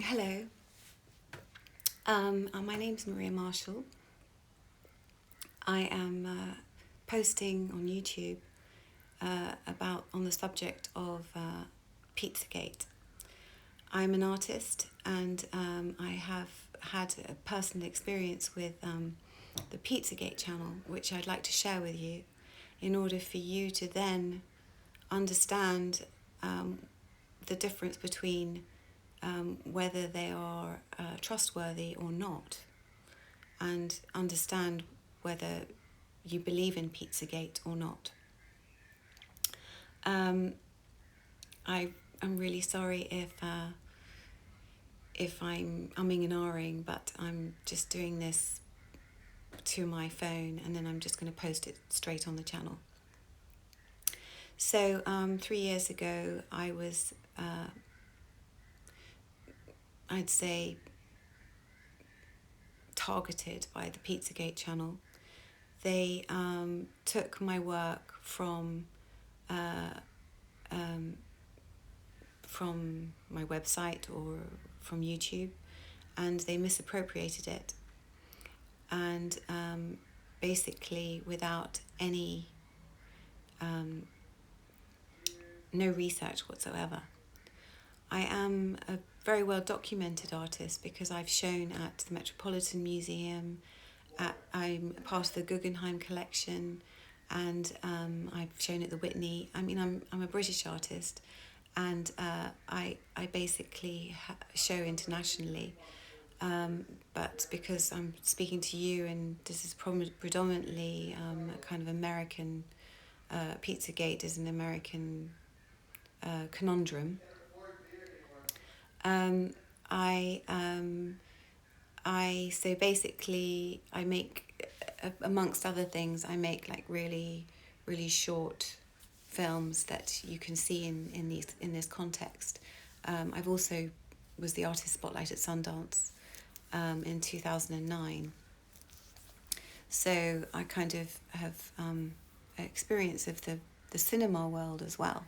Hello, my name's Maria Marshall. I am posting on YouTube on the subject of Pizzagate. I'm an artist and I have had a personal experience with the Pizzagate channel, which I'd like to share with you in order for you to then understand the difference between whether they are trustworthy or not, and understand whether you believe in Pizzagate or not. I'm really sorry if I'm umming and ahhing, but I'm just doing this to my phone and then I'm just going to post it straight on the channel. So 3 years ago, I was, I'd say, targeted by the Pizzagate channel. They took my work from my website or from YouTube, and they misappropriated it. And basically, without any no research whatsoever. I am a very well documented artist because I've shown at the Metropolitan Museum, I'm part of the Guggenheim collection, and I've shown at the Whitney. I mean, I'm a British artist, and I basically show internationally. But because I'm speaking to you, and this is predominantly a kind of American, Pizzagate is an American conundrum. So basically I make, amongst other things, I make like really, really short films that you can see in this context. I've also was the artist spotlight at Sundance in 2009. So I kind of have experience of the cinema world as well.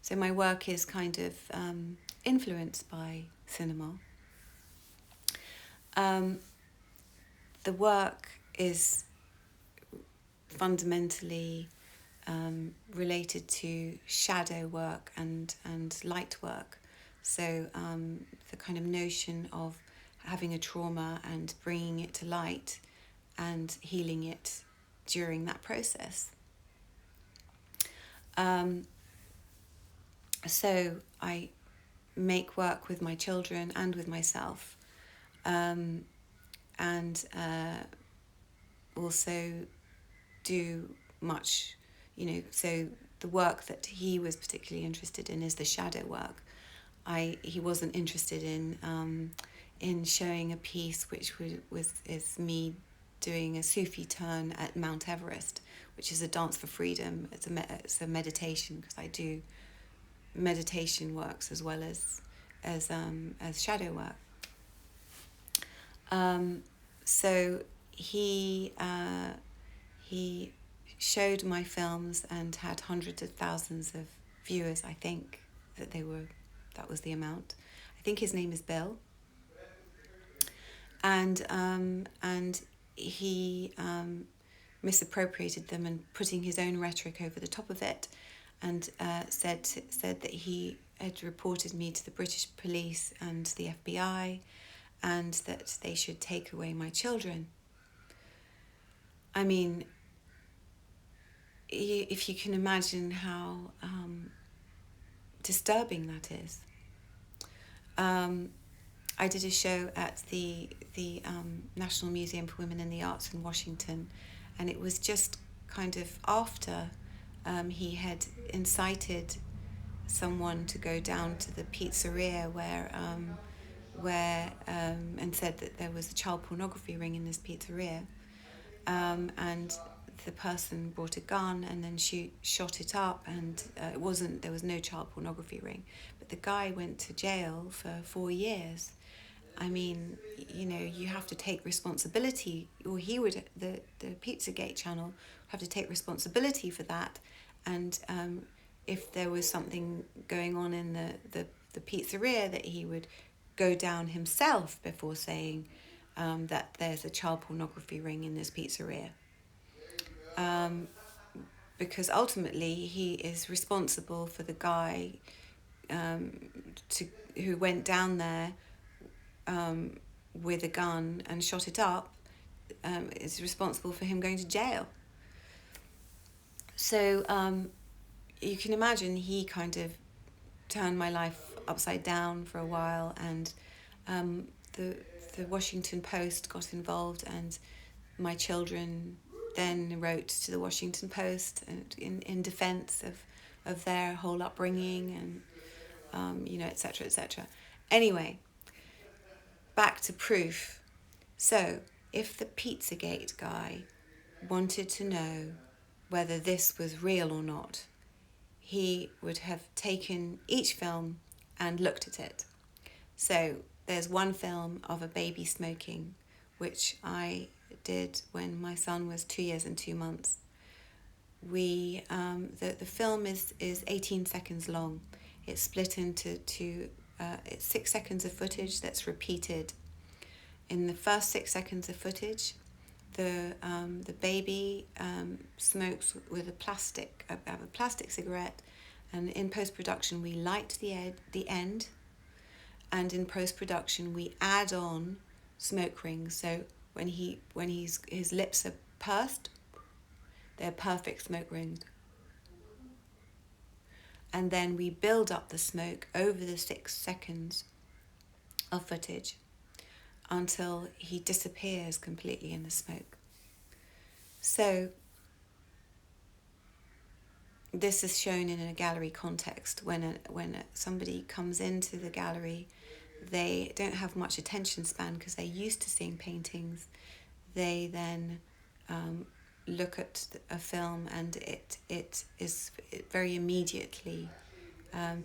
So my work is kind of influenced by cinema. The work is fundamentally related to shadow work and light work. So the kind of notion of having a trauma and bringing it to light and healing it during that process. So I make work with my children and with myself, and also do much, so the work that he was particularly interested in is the shadow work. He wasn't interested in showing a piece which is me doing a Sufi turn at Mount Everest, which is a dance for freedom. It's a meditation, because I do meditation works as well as shadow work. So he showed my films and had hundreds of thousands of viewers. I think that was the amount. I think his name is Bill. And he misappropriated them and putting his own rhetoric over the top of it, and said that he had reported me to the British police and the FBI, and that they should take away my children. I mean, if you can imagine how disturbing that is. I did a show at the National Museum for Women in the Arts in Washington, and it was just kind of after he had incited someone to go down to the pizzeria where and said that there was a child pornography ring in this pizzeria, and the person brought a gun and then she shot it up, and there was no child pornography ring, but the guy went to jail for 4 years. I mean, you have to take responsibility, or the Pizzagate channel have to take responsibility for that. And if there was something going on in the pizzeria, that he would go down himself before saying that there's a child pornography ring in this pizzeria. Because ultimately he is responsible for the guy who went down there with a gun and shot it up, is responsible for him going to jail. So you can imagine he kind of turned my life upside down for a while, and the Washington Post got involved, and my children then wrote to the Washington Post in defense of their whole upbringing, and etc., etc. Anyway, back to proof. So if the Pizzagate guy wanted to know whether this was real or not, he would have taken each film and looked at it. So there's one film of a baby smoking, which I did when my son was 2 years and 2 months. The film is 18 seconds long. It's split into it's 6 seconds of footage that's repeated. In the first 6 seconds of footage, the baby smokes with a plastic cigarette, and in post-production we light the end, and in post-production we add on smoke rings. So when his lips are pursed, they're perfect smoke rings. And then we build up the smoke over the 6 seconds of footage until he disappears completely in the smoke. So this is shown in a gallery context. When somebody comes into the gallery, they don't have much attention span because they're used to seeing paintings. They then look at a film, and it very immediately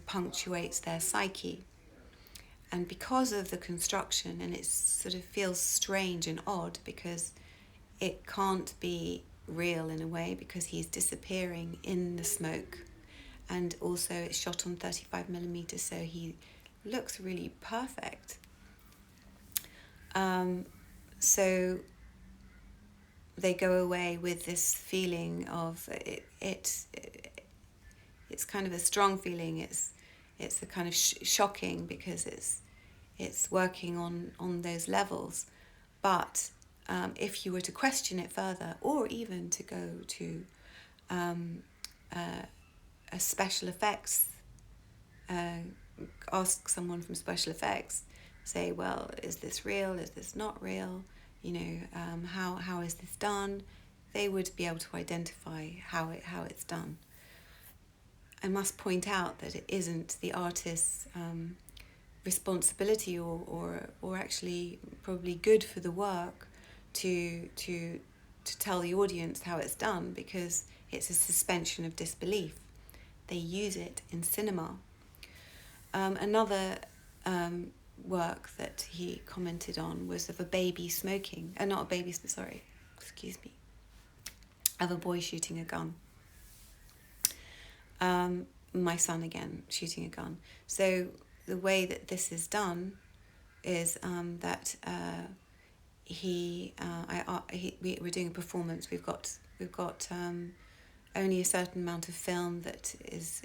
punctuates their psyche. And because of the construction, and it sort of feels strange and odd because it can't be real in a way, because he's disappearing in the smoke, and also it's shot on 35mm, so he looks really perfect. So they go away with this feeling of it's kind of a strong feeling. It's a kind of shocking because it's working on those levels. But if you were to question it further, or even to go to a special effects, ask someone from special effects, say, well, is this real? Is this not real? How is this done? They would be able to identify how it's done. I must point out that it isn't the artist's responsibility or actually probably good for the work to tell the audience how it's done, because it's a suspension of disbelief. They use it in cinema. Another work that he commented on was of a baby smoking, of a boy shooting a gun. My son again shooting a gun. So the way that this is done is that we're doing a performance. We've got only a certain amount of film that is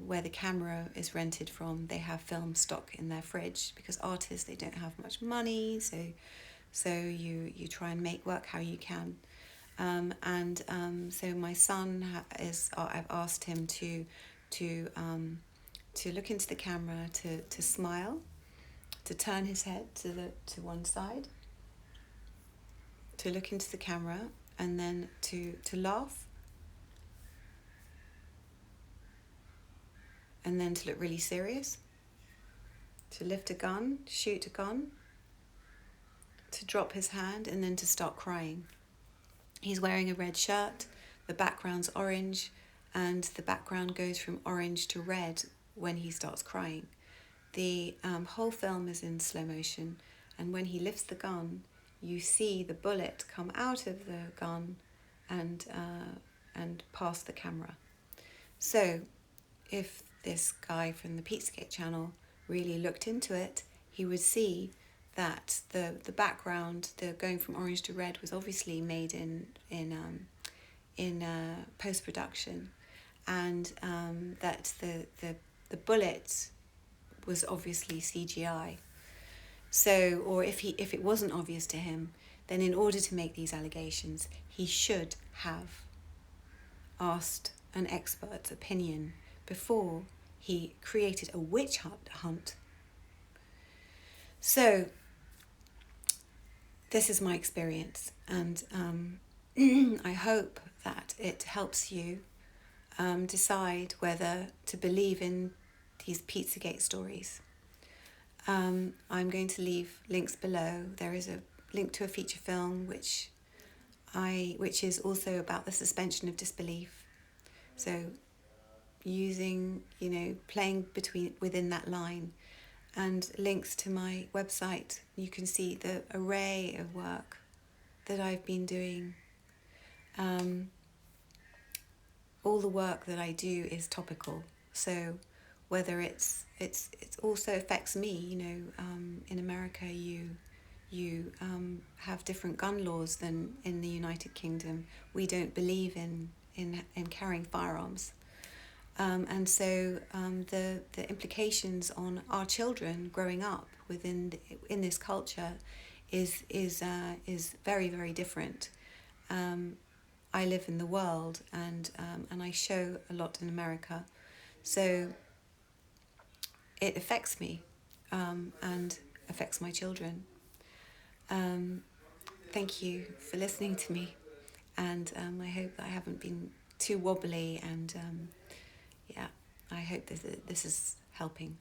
where the camera is rented from. They have film stock in their fridge because artists, they don't have much money, so you try and make work how you can. So my son I've asked him to look into the camera, to smile, to turn his head to one side, to look into the camera, and then to laugh, and then to look really serious, to lift a gun, shoot a gun, to drop his hand, and then to start crying. He's wearing a red shirt, the background's orange, and the background goes from orange to red when he starts crying. The whole film is in slow motion, and when he lifts the gun, you see the bullet come out of the gun and past the camera. So if this guy from the Pizzagate channel really looked into it, he would see that the background, the going from orange to red, was obviously made in post production, and that the bullet was obviously CGI. So, or if it wasn't obvious to him, then in order to make these allegations, he should have asked an expert's opinion before he created a witch hunt. So, this is my experience, and I hope that it helps you decide whether to believe in these Pizzagate stories. I'm going to leave links below. There is a link to a feature film which is also about the suspension of disbelief. So playing within that line, and links to my website. You can see the array of work that I've been doing. All the work that I do is topical. So whether it also affects me. In America you have different gun laws than in the United Kingdom. We don't believe in carrying firearms. And so the implications on our children growing up in this culture is very, very different. I live in the world, and I show a lot in America, so it affects me and affects my children. Thank you for listening to me, and I hope that I haven't been too wobbly, and I hope this is helping.